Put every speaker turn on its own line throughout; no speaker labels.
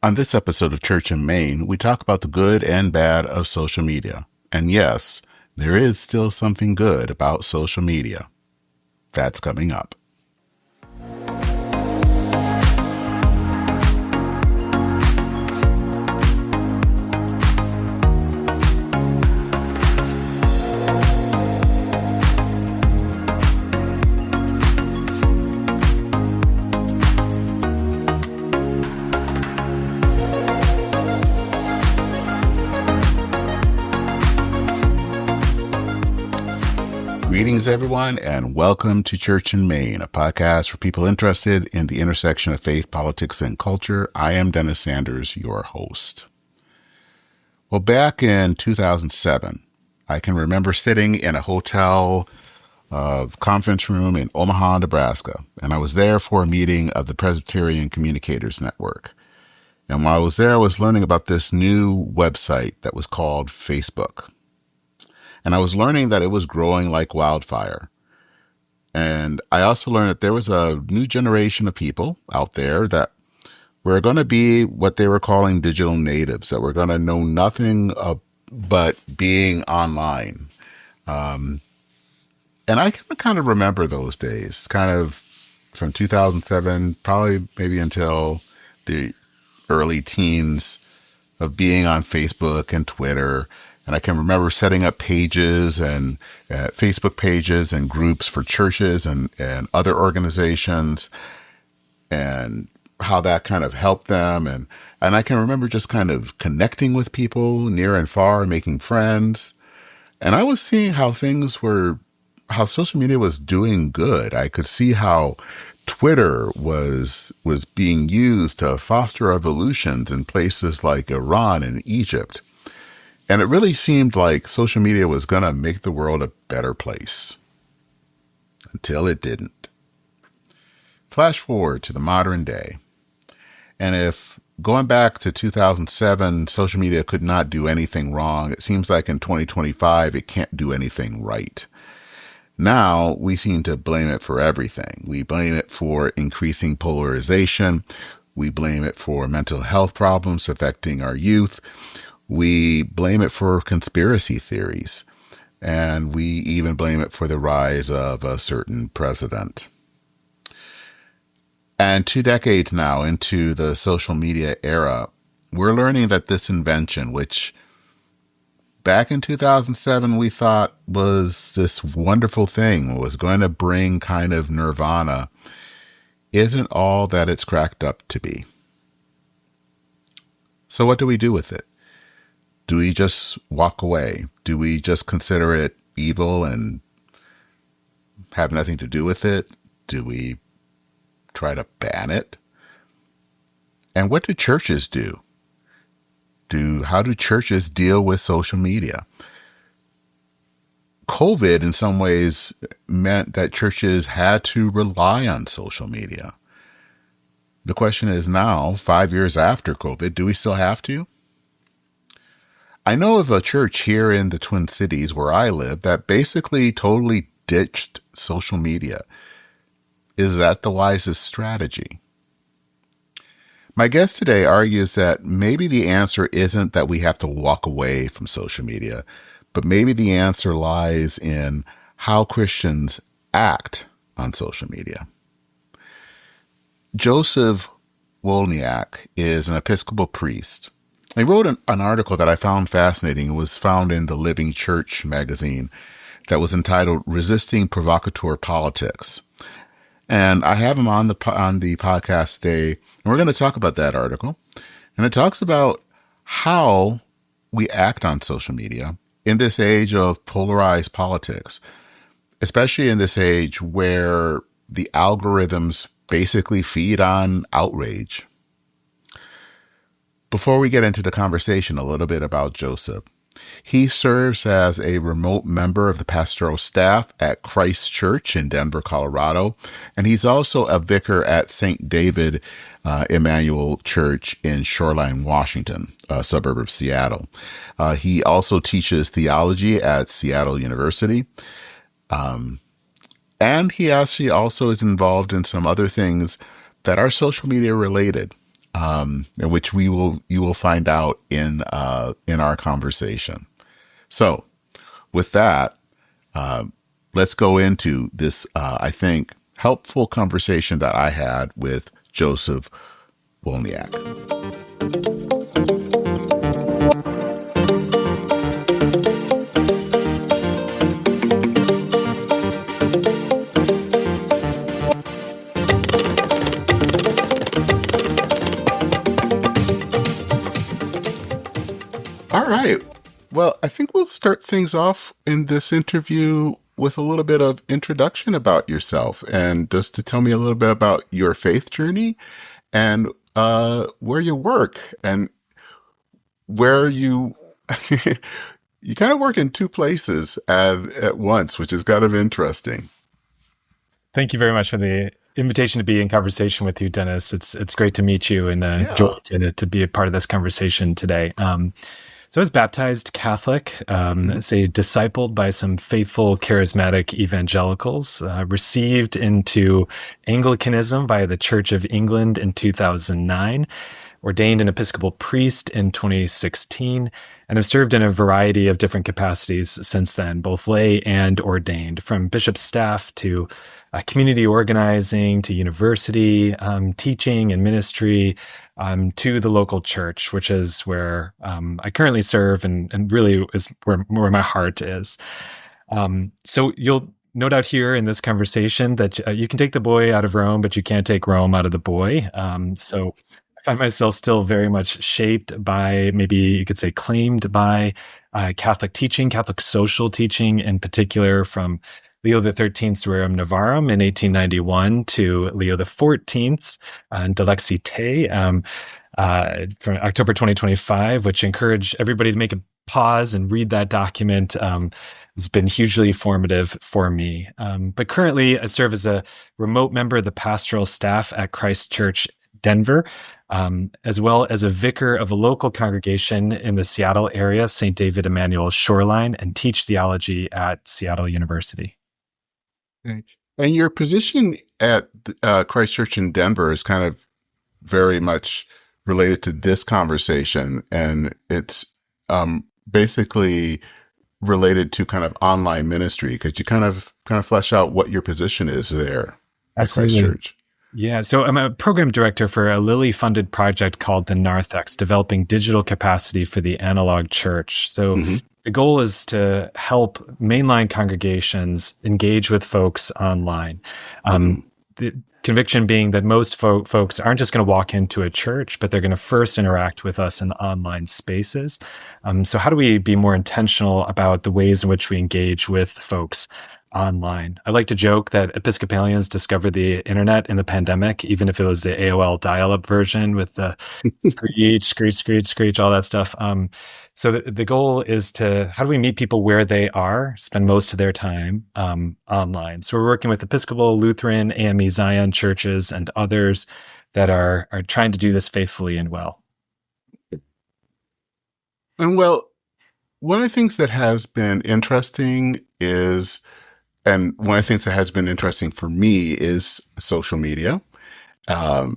On this episode of Church and Main, we talk about the good and bad of social media. And yes, there is still something good about social media. That's coming up. Greetings, everyone, and welcome to Church and Main, a podcast for people interested in the intersection of faith, politics, and culture. I am Dennis Sanders, your host. Well, back in 2007, I can remember sitting in a hotel conference room in Omaha, Nebraska, and I was there for a meeting of the Presbyterian Communicators Network. And while I was there, I was learning about this new website that was called Facebook. And I was learning that it was growing like wildfire. And I also learned that there was a new generation of people out there that were going to be what they were calling digital natives, that were going to know nothing but being online. And I can kind of remember those days, kind of from 2007, probably maybe until the early teens, of being on Facebook and Twitter. And I can remember setting up pages and Facebook pages and groups for churches and other organizations, and how that kind of helped them. And I can remember just kind of connecting with people near and far, making friends. And I was seeing how social media was doing good. I could see how Twitter was being used to foster revolutions in places like Iran and Egypt. And it really seemed like social media was going to make the world a better place. Until it didn't. Flash forward to the modern day. And if going back to 2007, social media could not do anything wrong, it seems like in 2025, it can't do anything right. Now, we seem to blame it for everything. We blame it for increasing polarization. We blame it for mental health problems affecting our youth. We blame it for conspiracy theories, and we even blame it for the rise of a certain president. And 2 decades now into the social media era, we're learning that this invention, which back in 2007 we thought was this wonderful thing, was going to bring kind of nirvana, isn't all that it's cracked up to be. So what do we do with it? Do we just walk away? Do we just consider it evil and have nothing to do with it? Do we try to ban it? And what do churches do? How do churches deal with social media? COVID, in some ways, meant that churches had to rely on social media. The question is now, 5 years after COVID, do we still have to? I know of a church here in the Twin Cities where I live that basically totally ditched social media. Is that the wisest strategy? My guest today argues that maybe the answer isn't that we have to walk away from social media, but maybe the answer lies in how Christians act on social media. Joseph Wolyniak is an Episcopal priest. He wrote an article that I found fascinating. It was found in the Living Church magazine that was entitled "Resisting Provocateur Politics." And I have him on the podcast today, and we're going to talk about that article. And it talks about how we act on social media in this age of polarized politics, especially in this age where the algorithms basically feed on outrage. Before we get into the conversation, a little bit about Joseph. He serves as a remote member of the pastoral staff at Christ Church in Denver, Colorado, and he's also a vicar at St. David Emmanuel Church in Shoreline, Washington, a suburb of Seattle. He also teaches theology at Seattle University, and he actually also is involved in some other things that are social media related. which you will find out in our conversation. So, with that, let's go into this, I think, helpful conversation that I had with Joseph Wolyniak. All right. Well, I think we'll start things off in this interview with a little bit of introduction about yourself, and just to tell me a little bit about your faith journey and where you work and where you you kind of work in two places at once, which is kind of interesting.
Thank you very much for the invitation to be in conversation with you, Dennis. It's great to meet you and joy to be a part of this conversation today. So I was baptized Catholic, say discipled by some faithful charismatic evangelicals, received into Anglicanism by the Church of England in 2009, ordained an Episcopal priest in 2016, and have served in a variety of different capacities since then, both lay and ordained, from bishop's staff to community organizing, to university, teaching and ministry, to the local church, which is where I currently serve and really is where my heart is. So you'll no doubt hear in this conversation that you can take the boy out of Rome, but you can't take Rome out of the boy. So I find myself still very much shaped by, maybe you could say claimed by, Catholic teaching, Catholic social teaching in particular, from Leo XIII's Rerum Novarum in 1891 to Leo XIV's De Lexi Te from October 2025, which encouraged everybody to make a pause and read that document. It's been hugely formative for me. But currently, I serve as a remote member of the pastoral staff at Christ Church, Denver, as well as a vicar of a local congregation in the Seattle area, St. David Emmanuel Shoreline, and teach theology at Seattle University.
And your position at Christ Church in Denver is kind of very much related to this conversation, and it's basically related to kind of online ministry. Could you kind of flesh out what your position is there at Christ Church?
Yeah, so I'm a program director for a Lilly-funded project called the Narthex, developing digital capacity for the analog church. So the goal is to help mainline congregations engage with folks online. The conviction being that most folks aren't just going to walk into a church, but they're going to first interact with us in online spaces. So how do we be more intentional about the ways in which we engage with folks online? I like to joke that Episcopalians discovered the internet in the pandemic, even if it was the AOL dial-up version with the screech, all that stuff. So the goal is how do we meet people where they are, spend most of their time online? So we're working with Episcopal, Lutheran, AME Zion churches and others that are trying to do this faithfully and well.
And well, one of the things that has been interesting and one of the things that has been interesting for me is social media. And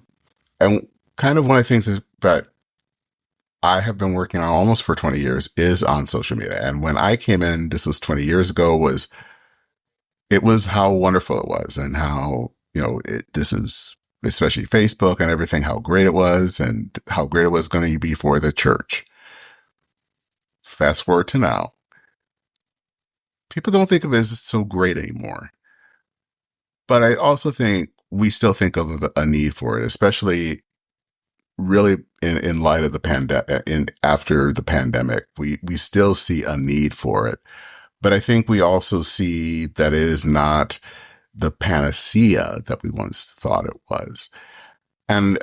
kind of one of the things that I have been working on almost for 20 years is on social media. And when I came in, this was 20 years ago, it was how wonderful it was, and how, this is especially Facebook and everything, how great it was and how great it was going to be for the church. Fast forward to now. People don't think of it as so great anymore. But I also think we still think of a need for it, especially really in light of the pandemic, after the pandemic. We still see a need for it. But I think we also see that it is not the panacea that we once thought it was. And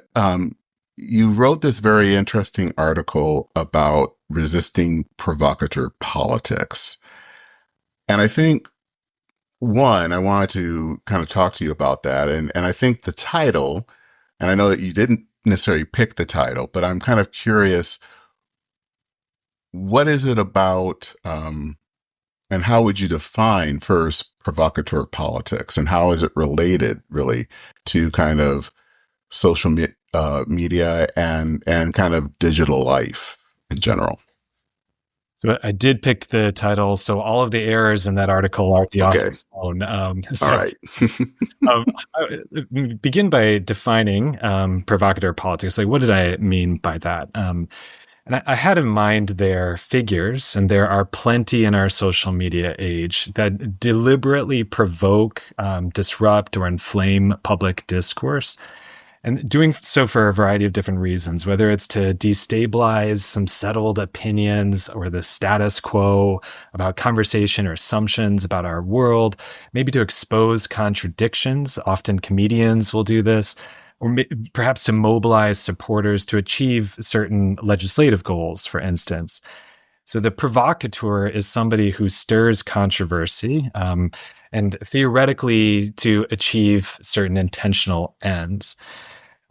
you wrote this very interesting article about resisting provocateur politics. And I think, one, I wanted to kind of talk to you about that. And I think the title, and I know that you didn't necessarily pick the title, but I'm kind of curious, what is it about, and how would you define first provocateur politics, and how is it related really to kind of social media and kind of digital life in general.
So I did pick the title. So all of the errors in that article are the author's own.
All right.
I begin by defining provocateur politics. Like, what did I mean by that? And I had in mind their figures, and there are plenty in our social media age that deliberately provoke, disrupt, or inflame public discourse. And doing so for a variety of different reasons, whether it's to destabilize some settled opinions or the status quo about conversation or assumptions about our world, maybe to expose contradictions. Often comedians will do this, or perhaps to mobilize supporters to achieve certain legislative goals, for instance. So the provocateur is somebody who stirs controversy, and theoretically to achieve certain intentional ends.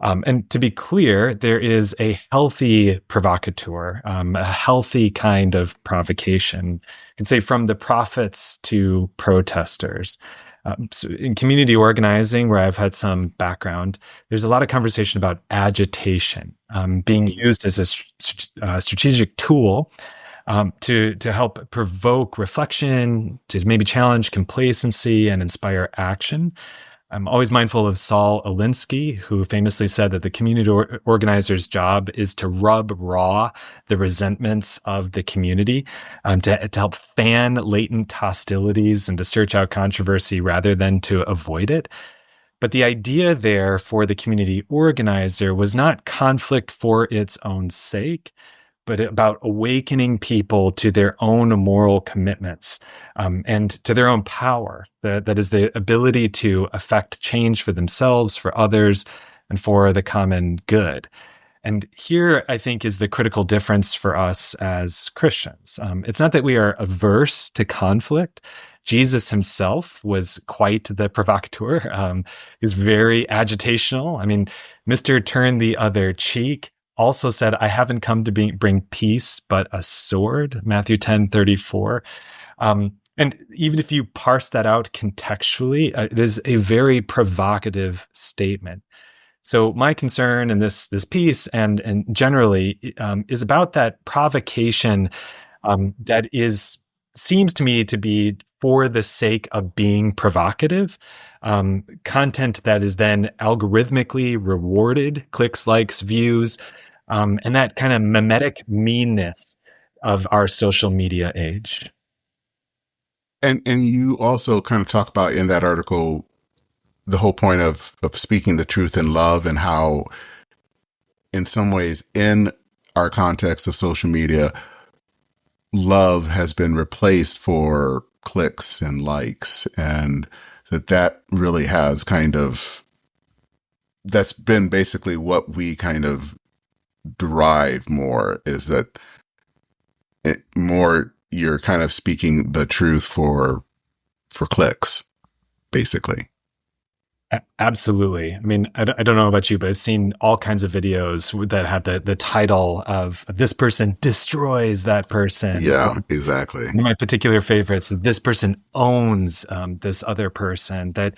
And to be clear, there is a healthy provocateur, a healthy kind of provocation. You can say from the prophets to protesters. So in community organizing, where I've had some background, there's a lot of conversation about agitation being used as a strategic tool to help provoke reflection, to maybe challenge complacency and inspire action. I'm always mindful of Saul Alinsky, who famously said that the community organizer's job is to rub raw the resentments of the community, to help fan latent hostilities and to search out controversy rather than to avoid it. But the idea there for the community organizer was not conflict for its own sake, but about awakening people to their own moral commitments and to their own power. That is the ability to affect change for themselves, for others, and for the common good. And here, I think, is the critical difference for us as Christians. It's not that we are averse to conflict. Jesus himself was quite the provocateur. He was very agitational. I mean, Mr. Turn the Other Cheek also said, I haven't come to bring peace, but a sword, Matthew 10:34. And even if you parse that out contextually, it is a very provocative statement. So my concern in this piece and generally is about that provocation that seems to me to be for the sake of being provocative, content that is then algorithmically rewarded, clicks, likes, views, and that kind of mimetic meanness of our social media age.
And you also kind of talk about in that article the whole point of speaking the truth in love, and how in some ways in our context of social media, love has been replaced for clicks and likes, and that really has that's been basically what we kind of derive more, is that you're kind of speaking the truth for clicks, basically.
Absolutely. I mean, I don't know about you, but I've seen all kinds of videos that have the title of this person destroys that person.
Yeah, exactly.
One of my particular favorites, this person owns this other person, that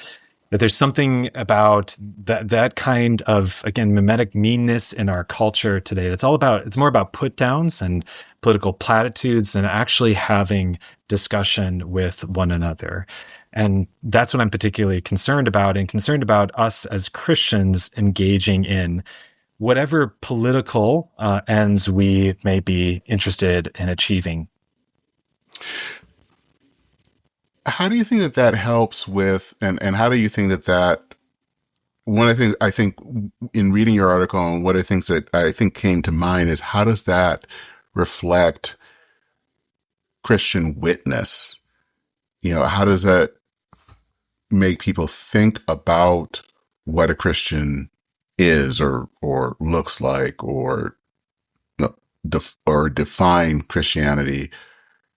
there's something about that kind of, again, mimetic meanness in our culture today. It's more about put downs and political platitudes than actually having discussion with one another. And that's what I'm particularly concerned about, and concerned about us as Christians engaging in whatever political ends we may be interested in achieving.
How do you think that helps with, and how do you think that one of the things I think in reading your article, and what I think came to mind is, how does that reflect Christian witness? How does that make people think about what a Christian is or looks like, or define Christianity,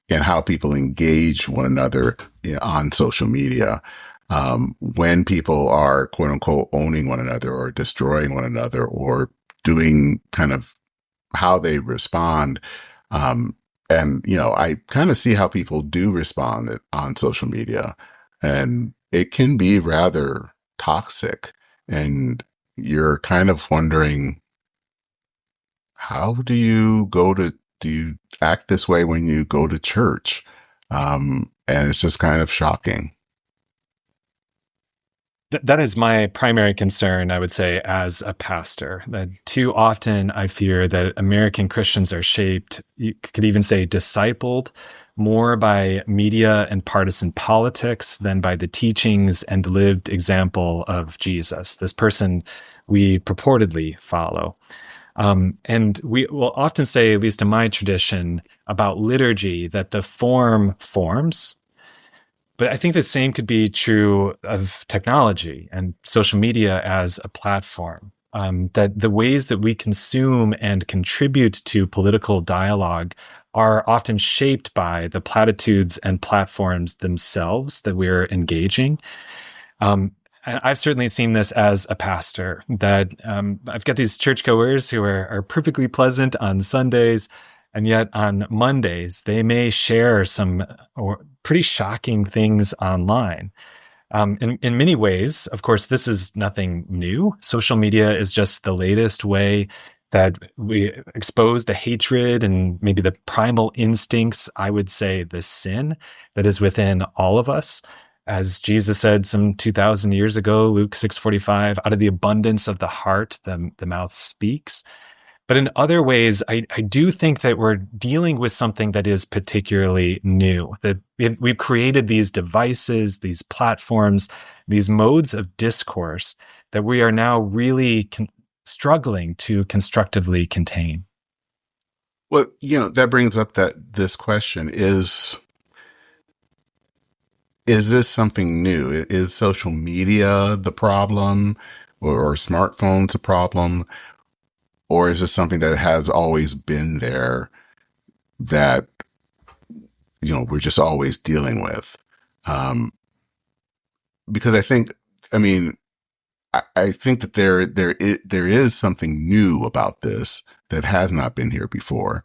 and how people engage one another on social media, when people are quote unquote owning one another or destroying one another, or doing kind of how they respond. And I kind of see how people do respond on social media, and it can be rather toxic. And you're kind of wondering, how do you act this way when you go to church? And it's just kind of shocking.
That is my primary concern, I would say, as a pastor. That too often I fear that American Christians are shaped, you could even say discipled, more by media and partisan politics than by the teachings and lived example of Jesus, this person we purportedly follow. And we will often say, at least in my tradition, about liturgy, that the form forms. But I think the same could be true of technology and social media as a platform. That the ways that we consume and contribute to political dialogue are often shaped by the platitudes and platforms themselves that we're engaging. And I've certainly seen this as a pastor, that I've got these churchgoers who are perfectly pleasant on Sundays, and yet on Mondays, they may share some or pretty shocking things online. In many ways, of course, this is nothing new. Social media is just the latest way that we expose the hatred and maybe the primal instincts, I would say the sin that is within all of us. As Jesus said some 2,000 years ago, Luke 6:45, out of the abundance of the heart, the mouth speaks. But in other ways, I do think that we're dealing with something that is particularly new, that we've created these devices, these platforms, these modes of discourse that we are now really struggling to constructively contain.
Well, that brings up this question is this something new? Is social media the problem, or smartphones the problem? Or is this something that has always been there that, we're just always dealing with? Because I think that there is something new about this that has not been here before.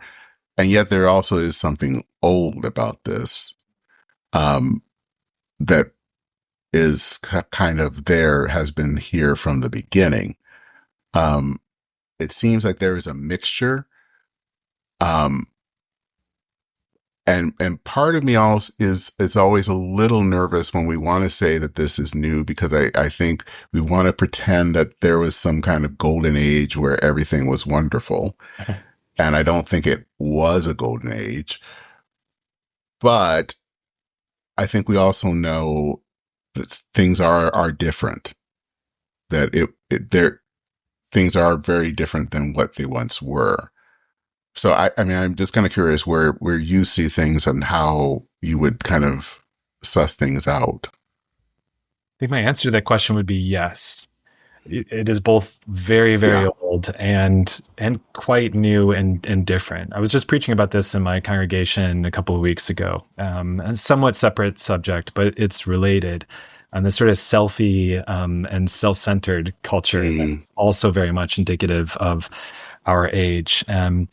And yet there also is something old about this, that is kind of has been here from the beginning. It seems like there is a mixture. And part of me also is always a little nervous when we want to say that this is new, because I think we want to pretend that there was some kind of golden age where everything was wonderful. And I don't think it was a golden age. But I think we also know that things are different, that things are very different than what they once were. So I'm just kind of curious where you see things and how you would kind of suss things out.
I think my answer to that question would be yes. It is both very, very old and quite new and different. I was just preaching about this in my congregation a couple of weeks ago. A somewhat separate subject, but it's related. And this sort of selfie and self-centered culture is also very much indicative of our age. And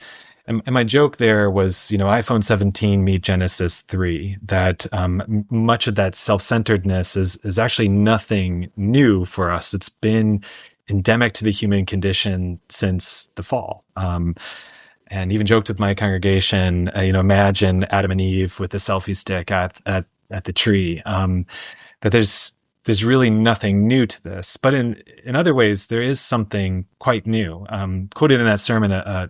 my joke there was, iPhone 17 meet Genesis 3, that much of that self-centeredness is actually nothing new for us. It's been endemic to the human condition since the fall. And even joked with my congregation, imagine Adam and Eve with a selfie stick at the tree. That there's really nothing new to this. But in other ways, there is something quite new. Quoted in that sermon, a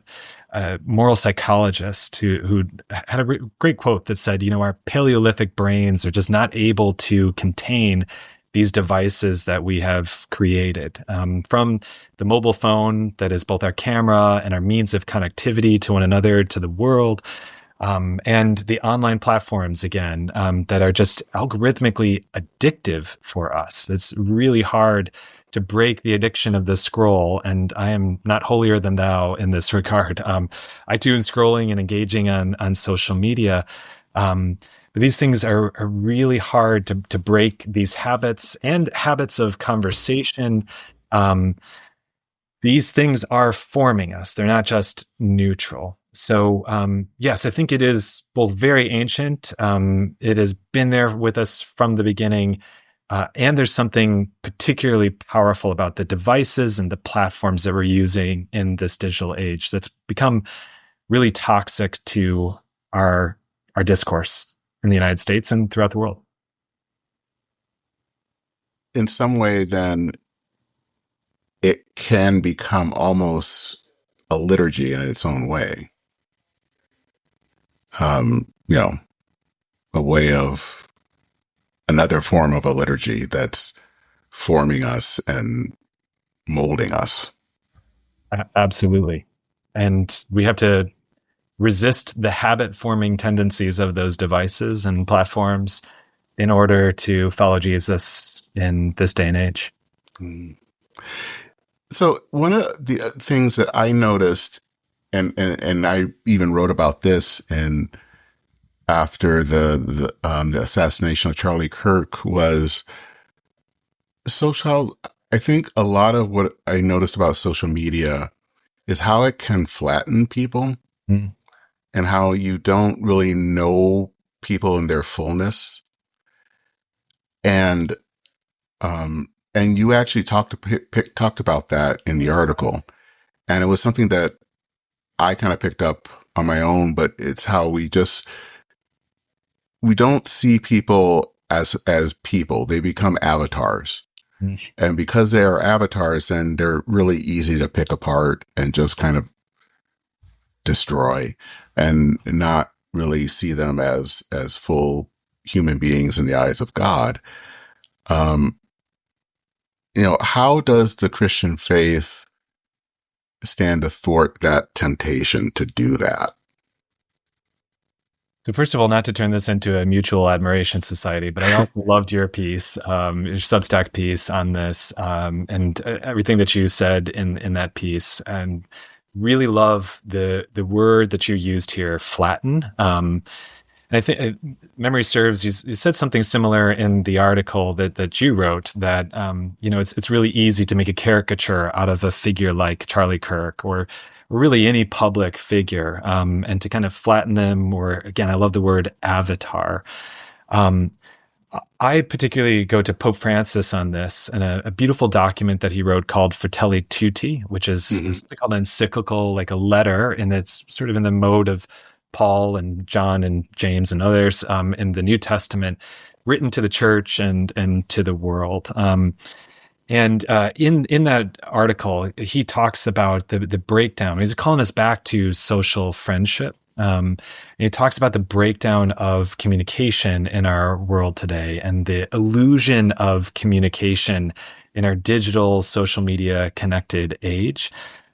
moral psychologist who had a great quote that said, our Paleolithic brains are just not able to contain these devices that we have created, from the mobile phone that is both our camera and our means of connectivity to one another, to the world, and the online platforms, again, that are just algorithmically addictive for us. It's really hard to break the addiction of the scroll, and I am not holier than thou in this regard. I too am scrolling and engaging on social media, but these things are really hard to break, these habits and habits of conversation. These things are forming us. They're not just neutral. So, yes, I think it is both very ancient. It has been there with us from the beginning. And there's something particularly powerful about the devices and the platforms that we're using in this digital age that's become really toxic to our discourse in the United States and throughout the world.
In some way, then, it can become almost a liturgy in its own way. You know, a way of another form of a liturgy that's forming us and molding us.
Absolutely. And we have to resist the habit-forming tendencies of those devices and platforms in order to follow Jesus in this day and age.
So one of the things that I noticed, and I even wrote about this after the assassination of Charlie Kirk, was social. I think a lot of what I noticed about social media is how it can flatten people, and how you don't really know people in their fullness. And you actually talked about that in the article, and it was something that I kind of picked up on my own. But it's how we don't see people as people; they become avatars, and because they are avatars, then they're really easy to pick apart and just kind of destroy, and not really see them as full human beings in the eyes of God. How does the Christian faith stand athwart that temptation to do that?
So first of all, not to turn this into a mutual admiration society, but I also loved your piece, your Substack piece on this, and everything that you said in that piece, and really love the word that you used here, flatten. And I think, memory serves, you said something similar in the article that you wrote, that it's really easy to make a caricature out of a figure like Charlie Kirk or really any public figure, and to kind of flatten them. Or again, I love the word avatar. I particularly go to Pope Francis on this, and a beautiful document that he wrote called Fratelli Tutti, which is something called an encyclical, like a letter, and it's sort of in the mode of Paul and John and James and others in the New Testament, written to the church and to the world. And in that article, he talks about the breakdown. He's calling us back to social friendship. And he talks about the breakdown of communication in our world today and the illusion of communication in our digital, social media connected age.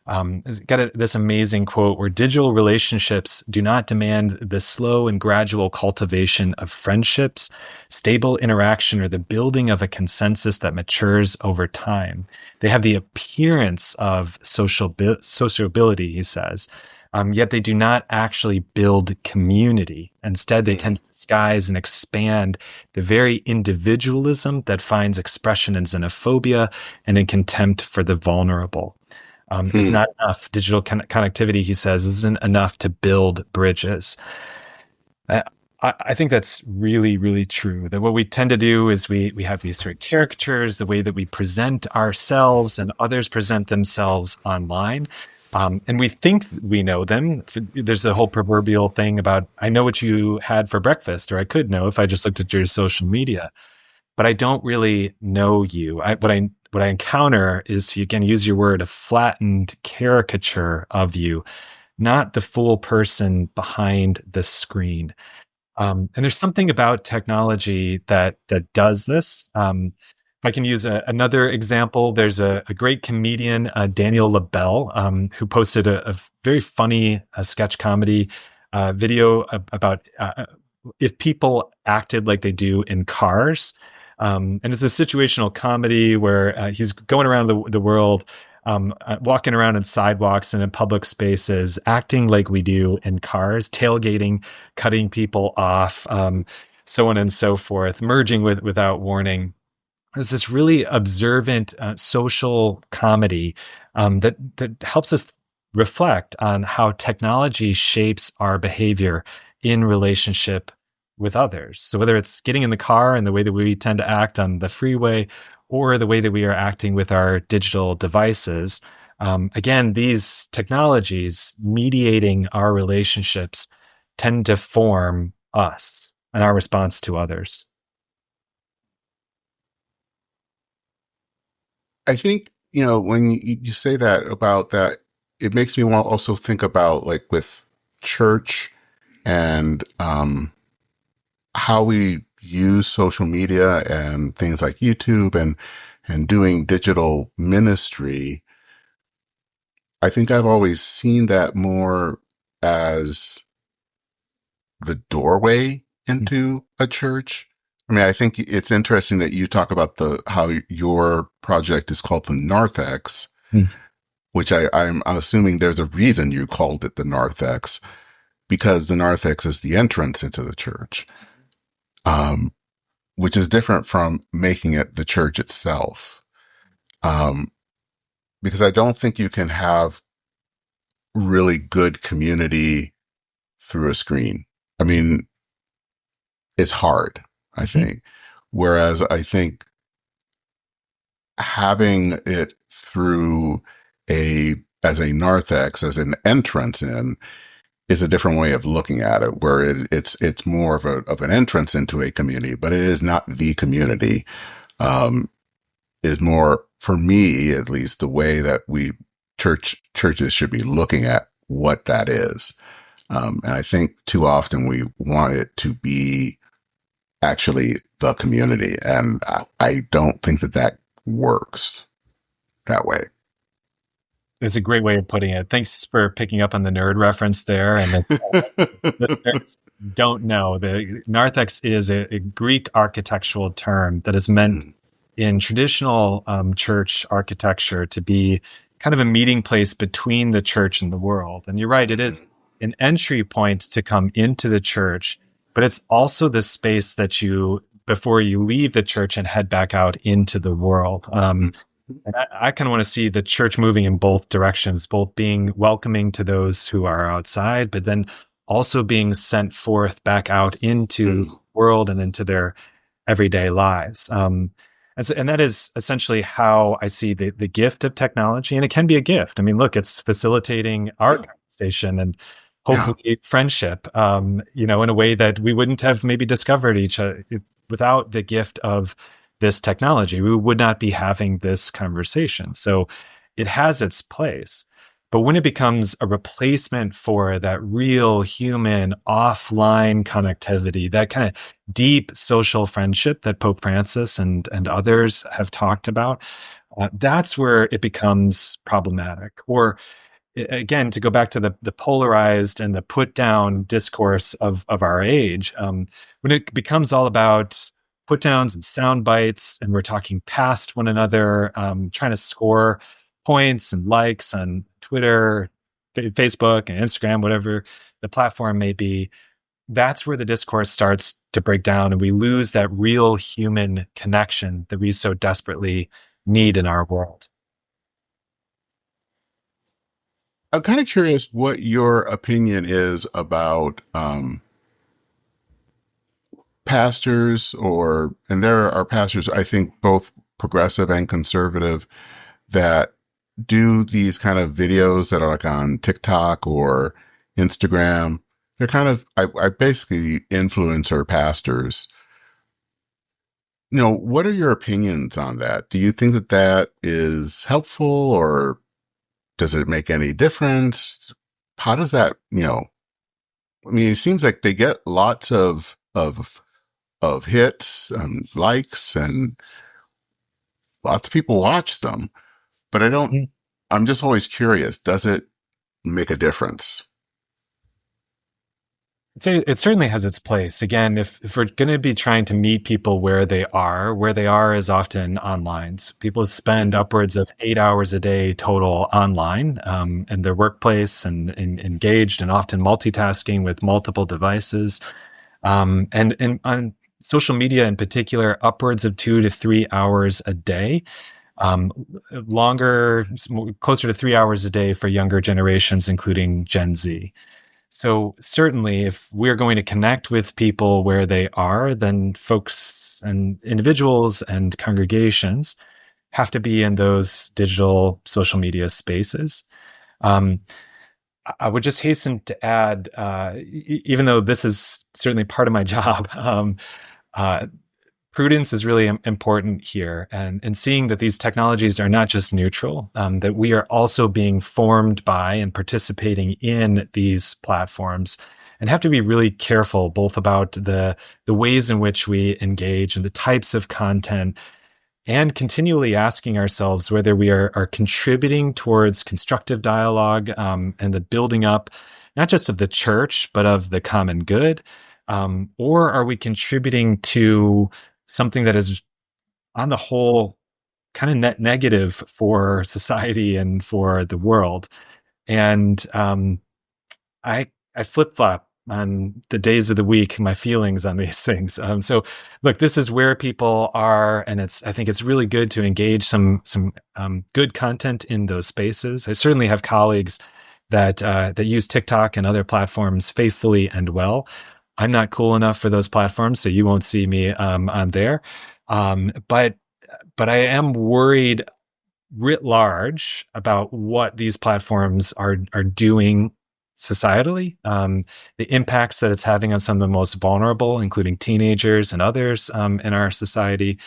It's got this amazing quote where digital relationships do not demand the slow and gradual cultivation of friendships, stable interaction, or the building of a consensus that matures over time. They have the appearance of sociability, he says, yet they do not actually build community. Instead, they tend to disguise and expand the very individualism that finds expression in xenophobia and in contempt for the vulnerable. It's not enough. Digital connectivity, he says, isn't enough to build bridges. I think that's really, really true. That what we tend to do is we have these sort of caricatures, the way that we present ourselves and others present themselves online. And we think we know them. There's a whole proverbial thing about, I know what you had for breakfast, or I could know if I just looked at your social media, but I don't really know you. What I encounter is, to, again, use your word, a flattened caricature of you, not the full person behind the screen. And there's something about technology that does this. If I can use another example, there's a great comedian, Daniel LaBelle, who posted a very funny sketch comedy video about if people acted like they do in cars. And it's a situational comedy where he's going around the world, walking around in sidewalks and in public spaces, acting like we do in cars, tailgating, cutting people off, so on and so forth, merging without warning. There's this really observant social comedy that helps us reflect on how technology shapes our behavior in relationship with others. So whether it's getting in the car and the way that we tend to act on the freeway, or the way that we are acting with our digital devices, again, these technologies mediating our relationships tend to form us and our response to others.
I think, when you say that about that, it makes me want to also think about like with church and how we use social media and things like YouTube and doing digital ministry. I think I've always seen that more as the doorway into a church. I mean, I think it's interesting that you talk about how your project is called the Narthex, which I'm assuming there's a reason you called it the Narthex, because the Narthex is the entrance into the church, which is different from making it the church itself. Because I don't think you can have really good community through a screen. I mean, it's hard, I think. Whereas I think having it through as a narthex, as an entrance in, is a different way of looking at it, where it's more of an entrance into a community, but it is not the community. Is more, for me at least, the way that churches should be looking at what that is. And I think too often we want it to be actually the community. And I don't think that works that way.
It's a great way of putting it. Thanks for picking up on the nerd reference there. And listeners don't know, the narthex is a Greek architectural term that is meant in traditional church architecture to be kind of a meeting place between the church and the world. And you're right, it is an entry point to come into the church, but it's also the space that before you leave the church and head back out into the world. And I kind of want to see the church moving in both directions, both being welcoming to those who are outside, but then also being sent forth back out into the world and into their everyday lives. And that is essentially how I see the gift of technology. And it can be a gift. I mean, look, it's facilitating our conversation and hopefully friendship, in a way that we wouldn't have maybe discovered each other without the gift of this technology. We would not be having this conversation. So it has its place. But when it becomes a replacement for that real human offline connectivity, that kind of deep social friendship that Pope Francis and others have talked about, that's where it becomes problematic. Or again, to go back to the polarized and the put down discourse of our age, when it becomes all about put downs and sound bites, and we're talking past one another, trying to score points and likes on Twitter, Facebook, and Instagram, whatever the platform may be, that's where the discourse starts to break down, and we lose that real human connection that we so desperately need in our world.
I'm kind of curious what your opinion is about pastors, and there are pastors, I think both progressive and conservative, that do these kind of videos that are like on TikTok or Instagram. They're kind of, I basically influencer pastors. What are your opinions on that? Do you think that is helpful, or does it make any difference? How does that, I mean, it seems like they get lots of hits and likes, and lots of people watch them, but I'm just always curious, does it make a difference?
I'd say it certainly has its place. Again, if we're going to be trying to meet people where they are is often online. So people spend upwards of 8 hours a day total online in their workplace and engaged and often multitasking with multiple devices. And on social media in particular, upwards of 2 to 3 hours a day. Longer, closer to 3 hours a day for younger generations, including Gen Z. So certainly, if we're going to connect with people where they are, then folks and individuals and congregations have to be in those digital social media spaces. Um, I would just hasten to add, even though this is certainly part of my job, uh, prudence is really important here, and seeing that these technologies are not just neutral, that we are also being formed by and participating in these platforms, and have to be really careful both about the ways in which we engage and the types of content, and continually asking ourselves whether we are contributing towards constructive dialogue, and the building up, not just of the church, but of the common good, or are we contributing to something that is, on the whole, kind of net negative for society and for the world. And I flip flop on the days of the week, my feelings on these things. So look, this is where people are, and I think it's really good to engage some good content in those spaces. I certainly have colleagues that use TikTok and other platforms faithfully and well. I'm not cool enough for those platforms, so you won't see me on there. But I am worried writ large about what these platforms are doing societally, the impacts that it's having on some of the most vulnerable, including teenagers and others in our society,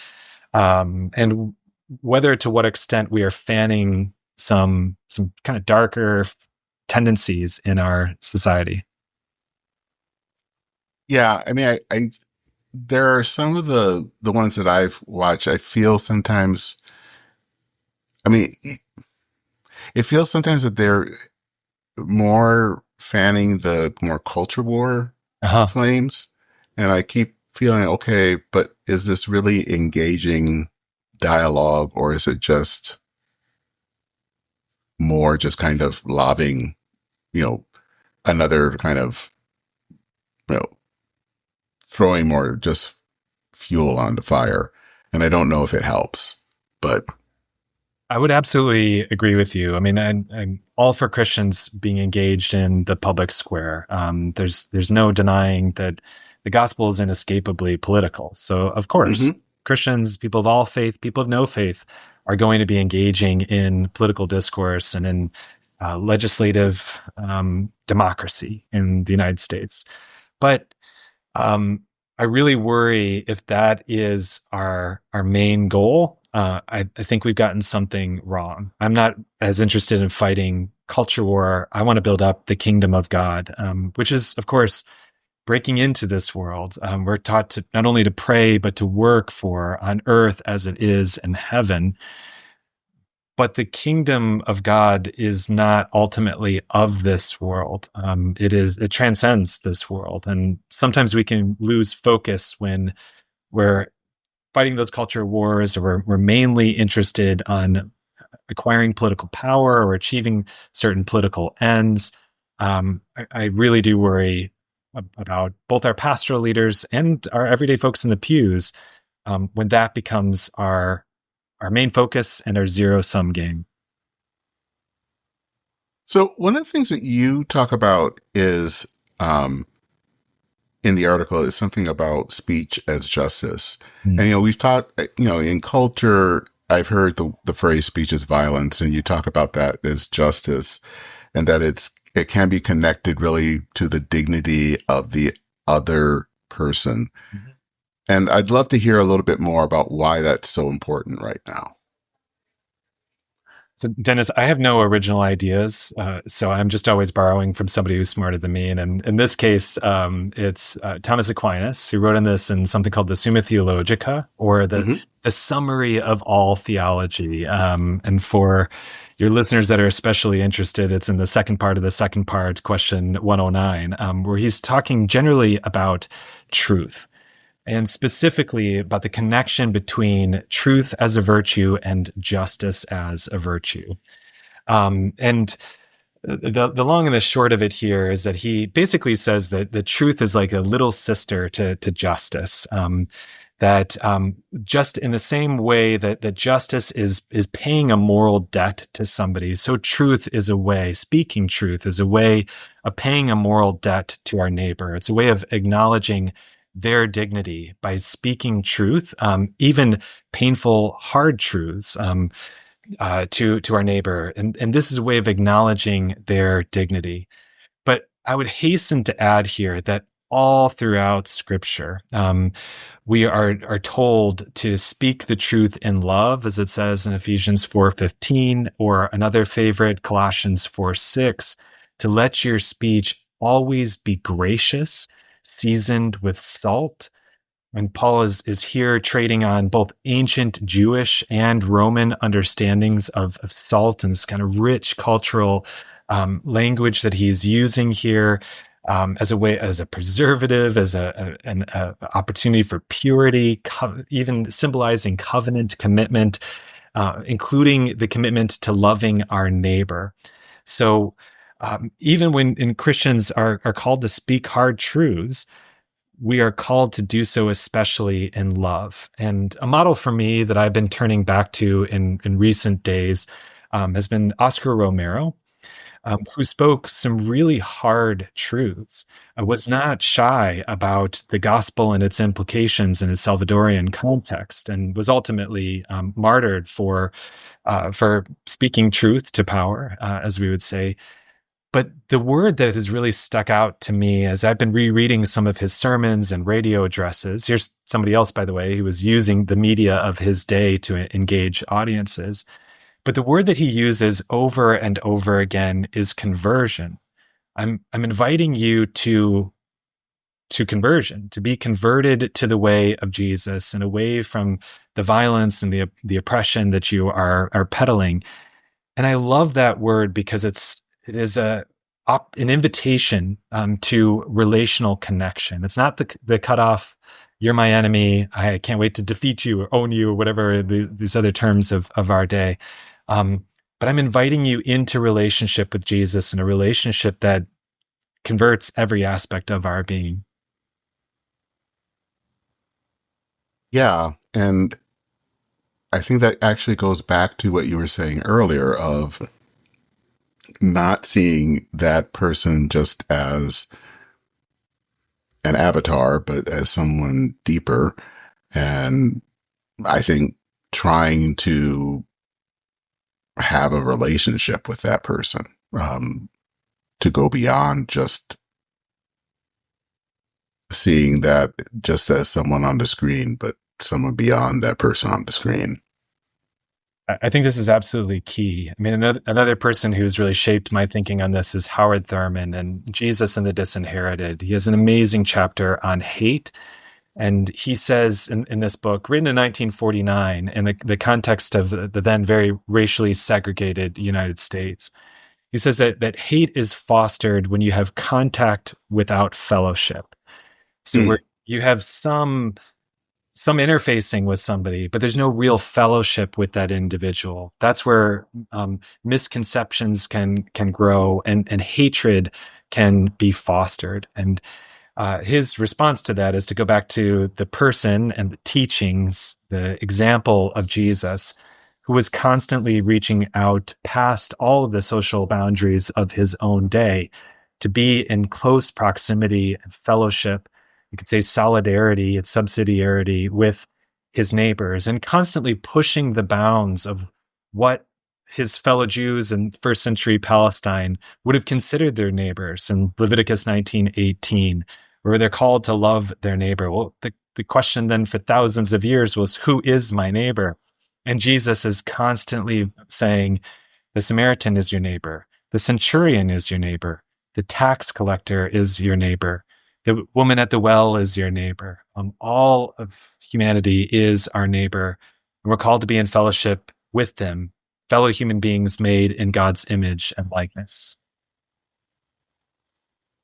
and whether to what extent we are fanning some kind of darker tendencies in our society.
Yeah, I mean, I there are some of the ones that I've watched. I feel sometimes, I mean, it feels sometimes that they're more fanning the more culture war flames, and I keep feeling, okay, but is this really engaging dialogue, or is it just more just kind of lobbing, another kind of, throwing more just fuel on the fire? And I don't know if it helps, but
I would absolutely agree with you. I mean, I'm all for Christians being engaged in the public square. There's no denying that the gospel is inescapably political. So, of course, Christians, people of all faith, people of no faith, are going to be engaging in political discourse and in legislative democracy in the United States. But I really worry if that is our main goal. I think we've gotten something wrong. I'm not as interested in fighting culture war. I want to build up the kingdom of God, which is, of course, breaking into this world. We're taught to not only to pray, but to work for on earth as it is in heaven. But the kingdom of God is not ultimately of this world. It transcends this world. And sometimes we can lose focus when we're fighting those culture wars, or we're mainly interested on acquiring political power or achieving certain political ends. I really do worry about both our pastoral leaders and our everyday folks in the pews when that becomes our main focus and our zero-sum game.
So one of the things that you talk about is, in the article, is something about speech as justice. And, we've taught, in culture, I've heard the phrase speech is violence, and you talk about that as justice, and that it can be connected really to the dignity of the other person. And I'd love to hear a little bit more about why that's so important right now.
So, Dennis, I have no original ideas, so I'm just always borrowing from somebody who's smarter than me. And in this case, it's Thomas Aquinas, who wrote on this in something called the Summa Theologica, or the summary of all theology. And for your listeners that are especially interested, it's in the second part of the second part, question 109, where he's talking generally about truth, and specifically about the connection between truth as a virtue and justice as a virtue. And the long and the short of it here is that he basically says that the truth is like a little sister to justice. that just in the same way that justice is paying a moral debt to somebody, so truth is a way, speaking truth is a way of paying a moral debt to our neighbor. It's a way of acknowledging their dignity by speaking truth, even painful, hard truths to our neighbor. And this is a way of acknowledging their dignity. But I would hasten to add here that all throughout Scripture, we are told to speak the truth in love, as it says in Ephesians 4:15, or another favorite, Colossians 4:6, to let your speech always be gracious, seasoned with salt. And Paul is here trading on both ancient Jewish and Roman understandings of salt and this kind of rich cultural language that he's using here as a way, as a preservative, as an opportunity for purity, even symbolizing covenant commitment, including the commitment to loving our neighbor. So even when Christians are called to speak hard truths, we are called to do so, especially in love. And a model for me that I've been turning back to in recent days has been Oscar Romero, who spoke some really hard truths, was not shy about the gospel and its implications in a Salvadorian context, and was ultimately martyred for speaking truth to power, as we would say. But the word that has really stuck out to me as I've been rereading some of his sermons and radio addresses, here's somebody else, by the way, who was using the media of his day to engage audiences. But the word that he uses over and over again is conversion. I'm inviting you to conversion, to be converted to the way of Jesus and away from the violence and the oppression that you are peddling. And I love that word because it is an invitation to relational connection. It's not the cutoff, you're my enemy, I can't wait to defeat you or own you or whatever these other terms of our day. But I'm inviting you into relationship with Jesus, and a relationship that converts every aspect of our being.
Yeah, and I think that actually goes back to what you were saying earlier of not seeing that person just as an avatar, but as someone deeper. And I think trying to have a relationship with that person, to go beyond just seeing that just as someone on the screen, but someone beyond that person on the screen.
I think this is absolutely key. I mean, another person who's really shaped my thinking on this is Howard Thurman and Jesus and the Disinherited. He has an amazing chapter on hate. And he says in this book, written in 1949, in the context of the then very racially segregated United States, he says that hate is fostered when you have contact without fellowship. So where you have some interfacing with somebody, but there's no real fellowship with that individual. That's where misconceptions can grow and hatred can be fostered. And his response to that is to go back to the person and the teachings, the example of Jesus, who was constantly reaching out past all of the social boundaries of his own day to be in close proximity and fellowship. You could say solidarity and subsidiarity with his neighbors, and constantly pushing the bounds of what his fellow Jews in first century Palestine would have considered their neighbors in Leviticus 19:18, where they're called to love their neighbor. Well, the question then for thousands of years was, who is my neighbor? And Jesus is constantly saying, the Samaritan is your neighbor. The centurion is your neighbor. The tax collector is your neighbor. The woman at the well is your neighbor. All of humanity is our neighbor. And we're called to be in fellowship with them, fellow human beings made in God's image and likeness.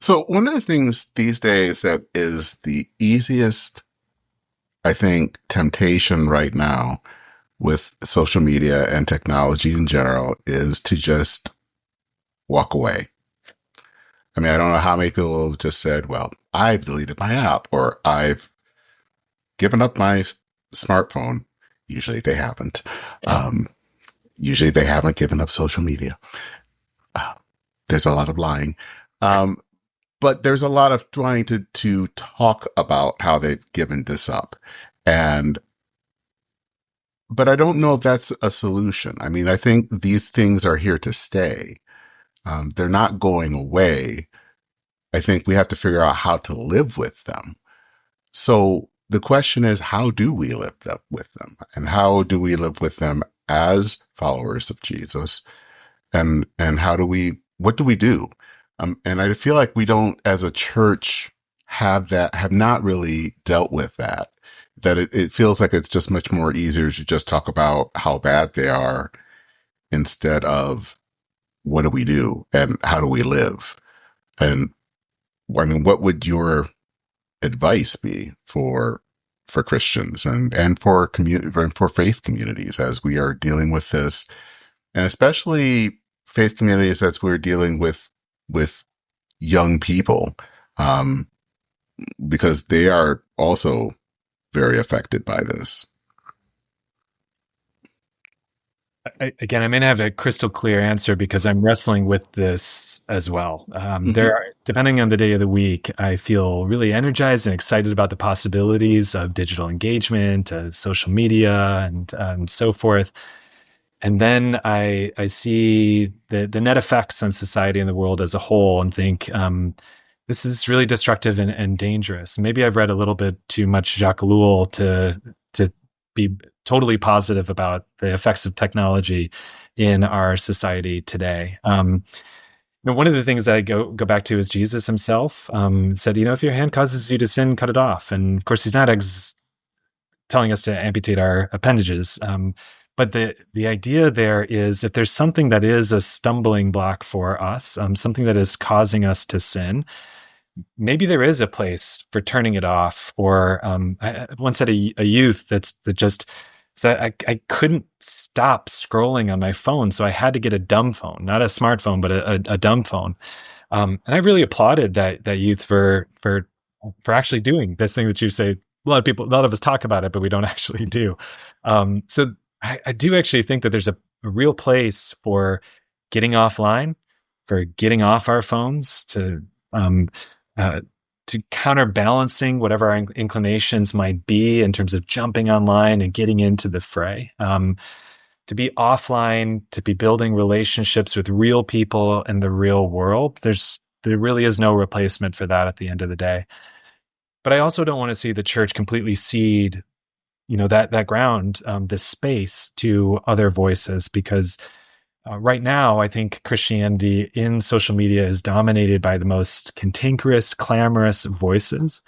So one of the things these days that is the easiest, I think, temptation right now with social media and technology in general is to just walk away. I mean, I don't know how many people have just said, well, I've deleted my app, or I've given up my smartphone. Usually they haven't. Usually they haven't given up social media. There's a lot of lying. But there's a lot of trying to talk about how they've given this up. But I don't know if that's a solution. I mean, I think these things are here to stay. They're not going away. I think we have to figure out how to live with them. So the question is, how do we live with them? And how do we live with them as followers of Jesus? And what do we do? And I feel like we don't, as a church, have not really dealt with that. That it feels like it's just much more easier to just talk about how bad they are instead of what do we do and how do we live? And I mean, what would your advice be for Christians and for faith communities as we are dealing with this, and especially faith communities as we're dealing with young people, because they are also very affected by this.
Again, I may not have a crystal clear answer because I'm wrestling with this as well. There are, depending on the day of the week, I feel really energized and excited about the possibilities of digital engagement, social media, and so forth. And then I see the net effects on society and the world as a whole and think, this is really destructive and dangerous. Maybe I've read a little bit too much Jacques Ellul to be totally positive about the effects of technology in our society today. One of the things that I go back to is Jesus himself said, if your hand causes you to sin, cut it off. And of course, he's not telling us to amputate our appendages. But the idea there is if there's something that is a stumbling block for us, something that is causing us to sin, maybe there is a place for turning it off. Or I once had a youth that just said, I couldn't stop scrolling on my phone, so I had to get a dumb phone, not a smartphone, but a dumb phone. And I really applauded that youth for actually doing this thing that you say. A lot of us talk about it, but we don't actually do. So I do actually think that there's a real place for getting offline, for getting off our phones, to counterbalancing whatever our inclinations might be in terms of jumping online and getting into the fray. To be offline, to be building relationships with real people in the real world. There really is no replacement for that at the end of the day. But I also don't want to see the church completely cede, that ground, this space to other voices, because right now, I think Christianity in social media is dominated by the most cantankerous, clamorous voices.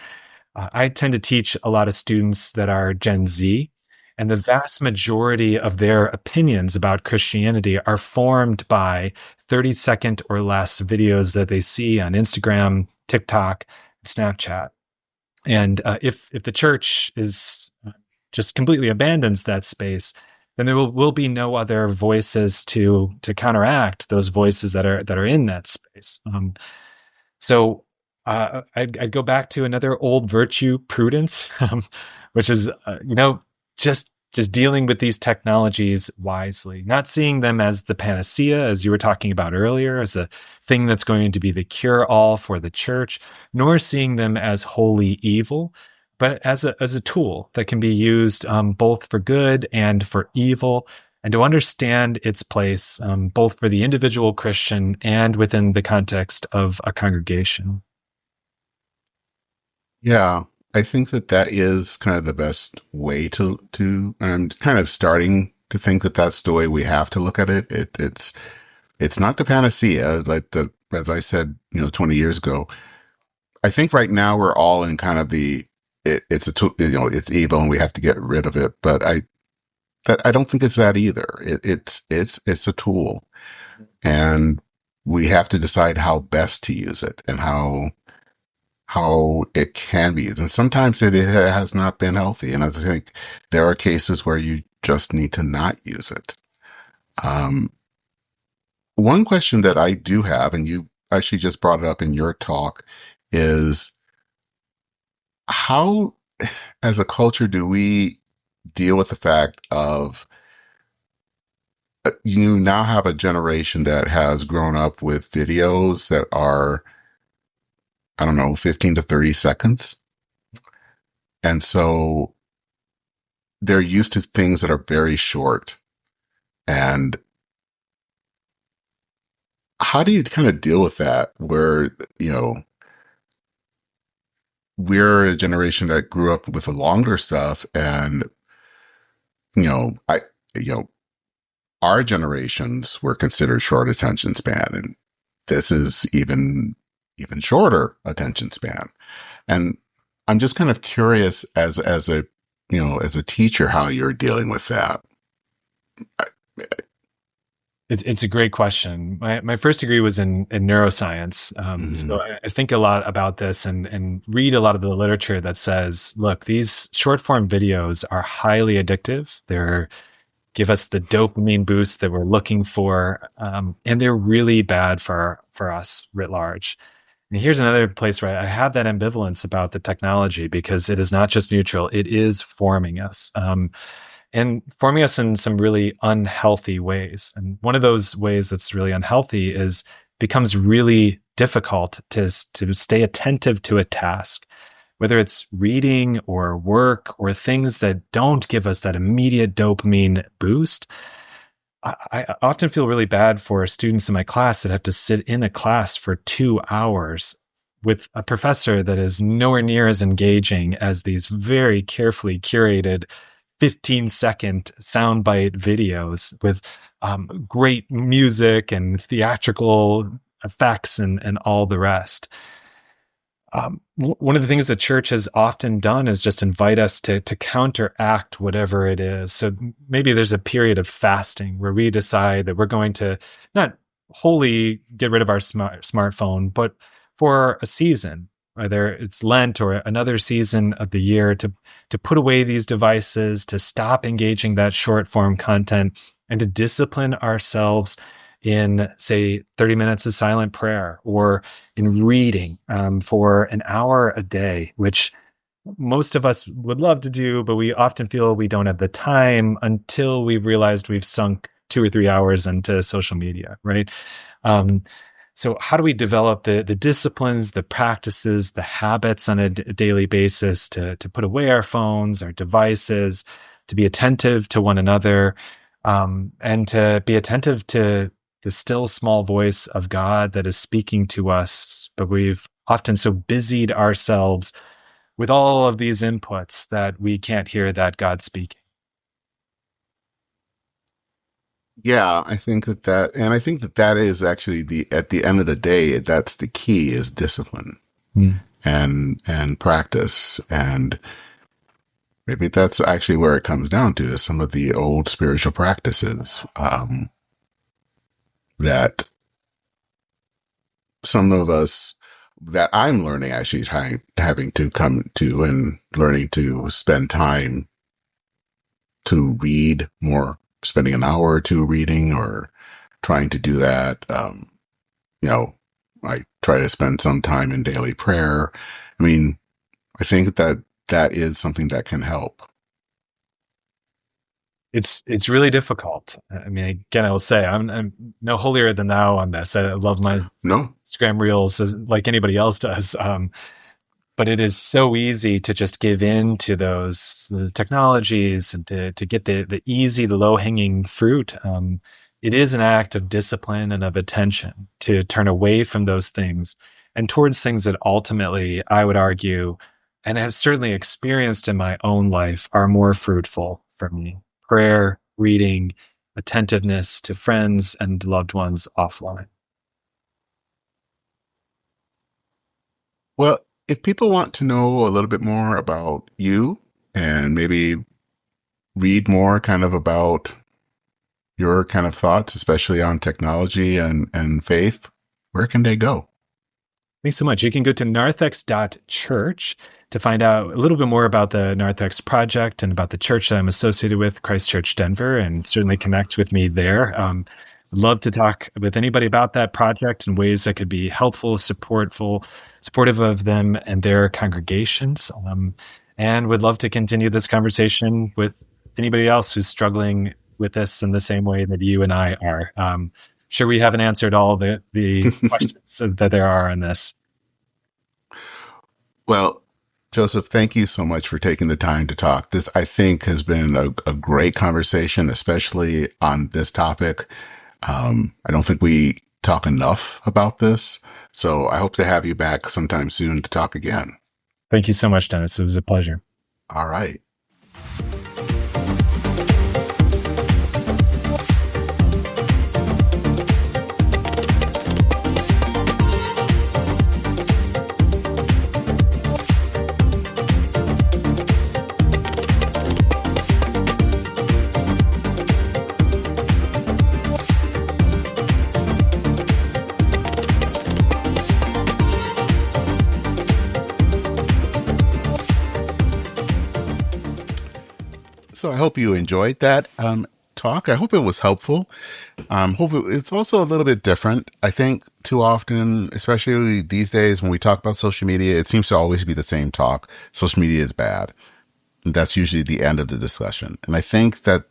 I tend to teach a lot of students that are Gen Z, and the vast majority of their opinions about Christianity are formed by 30-second or less videos that they see on Instagram, TikTok, Snapchat. And if the church is just completely abandons that space, then there will be no other voices to counteract those voices that are in that space. So I'd go back to another old virtue, prudence, which is just dealing with these technologies wisely, not seeing them as the panacea, as you were talking about earlier, as a thing that's going to be the cure-all for the church, nor seeing them as wholly evil, but as a tool that can be used both for good and for evil, and to understand its place both for the individual Christian and within the context of a congregation.
Yeah, I think that is kind of the best way to I'm kind of starting to think that that's the way we have to look at it. It's not the panacea, as I said, 20 years ago. I think right now we're all in kind of it's a tool, it's evil and we have to get rid of it. But I don't think it's that either. It's a tool, and we have to decide how best to use it and how it can be used. And sometimes it has not been healthy. And I think there are cases where you just need to not use it. One question that I do have, and you actually just brought it up in your talk, is how as a culture, do we deal with the fact of you now have a generation that has grown up with videos that are, I don't know, 15 to 30 seconds. And so they're used to things that are very short. And how do you kind of deal with that where, we're a generation that grew up with the longer stuff and, you know, I, you know, our generations were considered short attention span, and this is even shorter attention span. And I'm just kind of curious as a as a teacher how you're dealing with that.
It's a great question. My first degree was in neuroscience. So I think a lot about this and read a lot of the literature that says, look, these short form videos are highly addictive. They're give us the dopamine boost that we're looking for. And they're really bad for us writ large. And here's another place where I have that ambivalence about the technology, because it is not just neutral, it is forming us. And forming us in some really unhealthy ways. And one of those ways that's really unhealthy is becomes really difficult to stay attentive to a task, whether it's reading or work or things that don't give us that immediate dopamine boost. I often feel really bad for students in my class that have to sit in a class for 2 hours with a professor that is nowhere near as engaging as these very carefully curated 15-second soundbite videos with great music and theatrical effects and all the rest. One of the things the church has often done is just invite us to counteract whatever it is. So maybe there's a period of fasting where we decide that we're going to not wholly get rid of our smartphone, but for a season, whether it's Lent or another season of the year, to put away these devices, to stop engaging that short form content, and to discipline ourselves in, say, 30 minutes of silent prayer or in reading for an hour a day, which most of us would love to do, but we often feel we don't have the time until we've realized we've sunk 2 or 3 hours into social media, right? So how do we develop the disciplines, the practices, the habits on a daily basis to put away our phones, our devices, to be attentive to one another, and to be attentive to the still small voice of God that is speaking to us, but we've often so busied ourselves with all of these inputs that we can't hear that God speaking.
Yeah, I think that is actually at the end of the day, that's the key, is discipline and practice. And maybe that's actually where it comes down to, is some of the old spiritual practices, that some of us, that I'm learning, actually having to come to and learning to spend time to read more, spending an hour or two reading or trying to do that. I try to spend some time in daily prayer. I mean, I think that is something that can help.
It's really difficult. I mean, again, I will say I'm no holier than thou on this. I love my Instagram reels like anybody else does. But it is so easy to just give in to those technologies and to get the easy, the low-hanging fruit. It is an act of discipline and of attention to turn away from those things and towards things that ultimately, I would argue, and have certainly experienced in my own life, are more fruitful for me. Prayer, reading, attentiveness to friends and loved ones offline.
Well, if people want to know a little bit more about you and maybe read more kind of about your kind of thoughts, especially on technology and faith, where can they go?
Thanks so much. You can go to narthex.church to find out a little bit more about the Narthex Project and about the church that I'm associated with, Christ Church Denver, and certainly connect with me there. Love to talk with anybody about that project and ways that could be helpful, supportive of them and their congregations. and would love to continue this conversation with anybody else who's struggling with this in the same way that you and I are. Sure, we haven't answered all the questions that there are on this.
Well, Joseph, thank you so much for taking the time to talk. This, I think, has been a great conversation, especially on this topic. I don't think we talk enough about this, so I hope to have you back sometime soon to talk again.
Thank you so much, Dennis. It was a pleasure.
All right. So I hope you enjoyed that talk. I hope it was helpful. It's also a little bit different. I think too often, especially these days when we talk about social media, it seems to always be the same talk. Social media is bad. And that's usually the end of the discussion. And I think that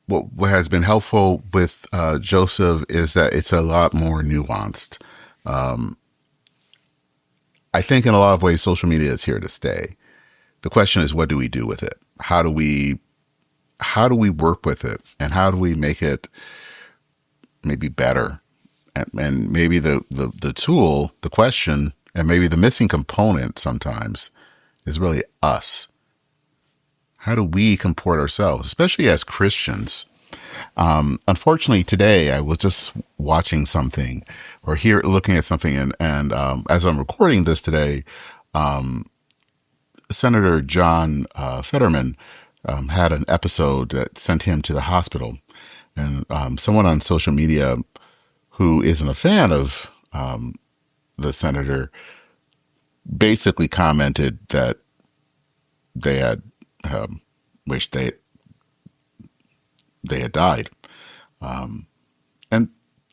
what has been helpful with Joseph is that it's a lot more nuanced. I think in a lot of ways, social media is here to stay. The question is, what do we do with it? How do we work with it, and how do we make it maybe better? And maybe the tool, the question, and maybe the missing component sometimes is really us. How do we comport ourselves, especially as Christians? Unfortunately, today I was just watching something or looking at something, and as I'm recording this today, Senator John Fetterman had an episode that sent him to the hospital, and someone on social media who isn't a fan of the senator basically commented that they had wished they had died, and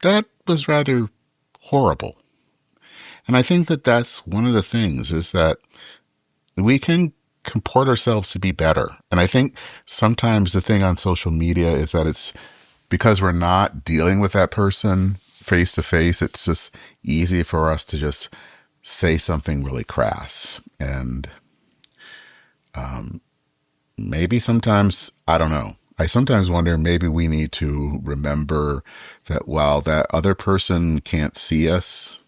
that was rather horrible. And I think that that's one of the things, is that we can comport ourselves to be better. And I think sometimes the thing on social media is that it's because we're not dealing with that person face to face, it's just easy for us to just say something really crass. And maybe sometimes, I don't know, I sometimes wonder, maybe we need to remember that while that other person can't see us,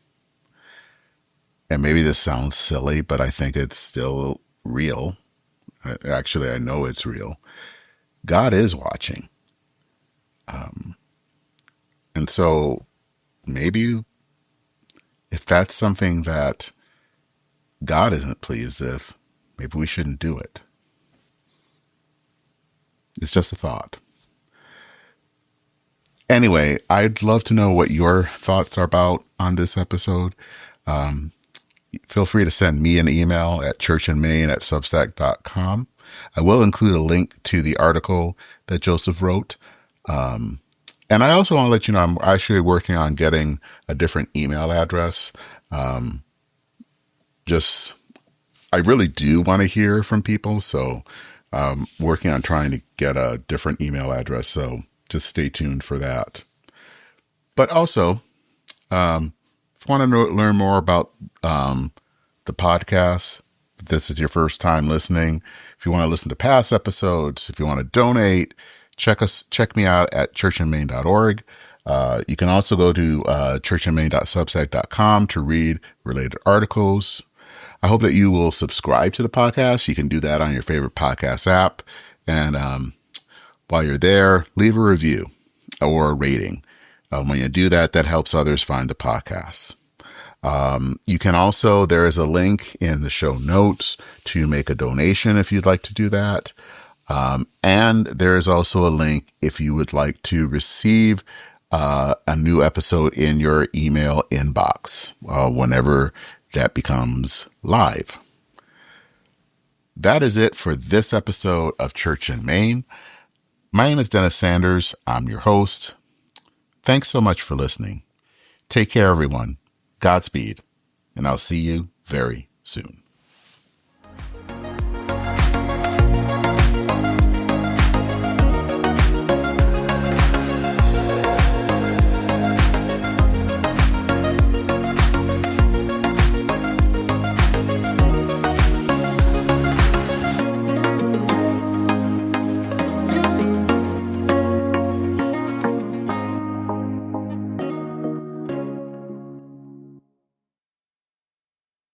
and maybe this sounds silly, but I think it's still real. Actually, I know it's real. God is watching. And so maybe if that's something that God isn't pleased with, maybe we shouldn't do it. It's just a thought. Anyway, I'd love to know what your thoughts are about on this episode. Feel free to send me an email at churchandmain@substack.com. I will include a link to the article that Joseph wrote. And I also want to let you know, I'm actually working on getting a different email address. I really do want to hear from people. So I'm working on trying to get a different email address. So just stay tuned for that. But also, if you want to learn more about the podcast, if this is your first time listening, if you want to listen to past episodes, if you want to donate, check me out at churchandmain.org. You can also go to churchandmain.substack.com to read related articles. I hope that you will subscribe to the podcast. You can do that on your favorite podcast app. And while you're there, leave a review or a rating. When you do that, that helps others find the podcast. You can also, there is a link in the show notes to make a donation if you'd like to do that. And there is also a link if you would like to receive a new episode in your email inbox whenever that becomes live. That is it for this episode of Church in Maine. My name is Dennis Sanders. I'm your host. Thanks so much for listening. Take care, everyone. Godspeed, and I'll see you very soon.